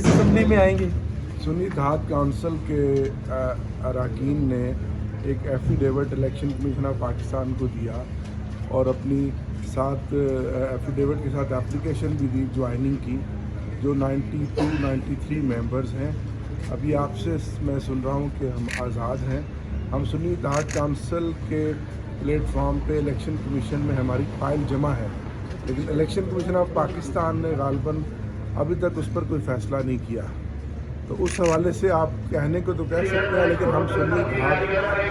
Assembly में आएंगे। Sunni दहात council के अरकान ने एक affidavit election commission of Pakistan को दिया और अपनी साथ एफिडेविट के साथ एप्लीकेशन भी दी ज्वाइनिंग की, जो 93 मेंबर्स हैं। अभी आपसे मैं सुन रहा हूँ कि हम आज़ाद हैं। हम सुन्नी दहात काउंसिल के प्लेटफॉर्म पे इलेक्शन कमीशन में हमारी फाइल जमा है, लेकिन इलेक्शन कमीशन ऑफ पाकिस्तान ने गालबन अभी तक उस पर कोई फ़ैसला नहीं किया। तो उस हवाले से आप कहने को तो कह सकते हैं, लेकिन हम सुन्नी दहात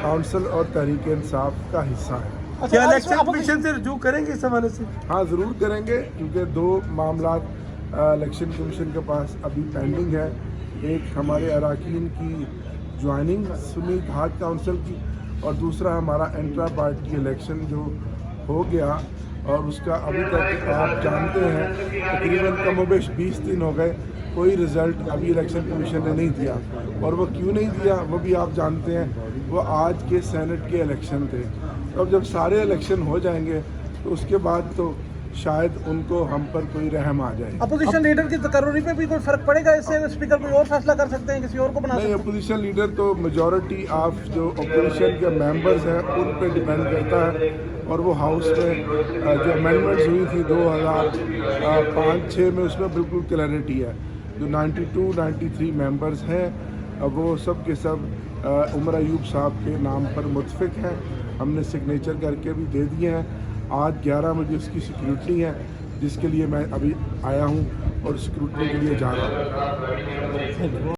काउंसिल और तहरीक इंसाफ का हिस्सा हैं। क्या इलेक्शन कमीशन से रुजू करेंगे इस हवाले से? हाँ, ज़रूर करेंगे, क्योंकि दो मामला इलेक्शन कमीशन के पास अभी पेंडिंग है। एक हमारे अरकान की ज्वाइनिंग सुन्नी दहात काउंसिल की, और दूसरा हमारा इंट्रा पार्टी इलेक्शन जो हो गया और उसका अभी तक आप जानते हैं तकरीबन कमोबेश 20 दिन हो गए, कोई रिज़ल्ट अभी इलेक्शन कमीशन ने नहीं दिया। और वो क्यों नहीं दिया वो भी आप जानते हैं, वो आज के सेनेट के इलेक्शन थे। तो अब जब सारे इलेक्शन हो जाएंगे तो उसके बाद तो शायद उनको हम पर कोई रहम आ जाए। अपोजिशन लीडर की तकर्री पे भी कोई फर्क पड़ेगा इससे? स्पीकर कोई और फैसला कर सकते हैं, किसी और को बना सकते नहीं, हैं? अपोजिशन लीडर तो मेजॉरिटी ऑफ जो अपोजिशन के मेंबर्स हैं उन पे डिपेंड करता है, और वो हाउस में जो अमेंडमेंट्स हुई थी 2005-06 में, उसमें बिल्कुल क्लैरिटी है। जो 92-93 मेंबर्स हैं वो सब के सब उमर अयूब साहब के नाम पर मुत्तफिक हैं। हमने सिग्नेचर करके भी दे दिए हैं। आज 11 बजे उसकी सिक्योरिटी है, जिसके लिए मैं अभी आया हूँ और सिक्योरिटी के लिए जा रहा हूँ।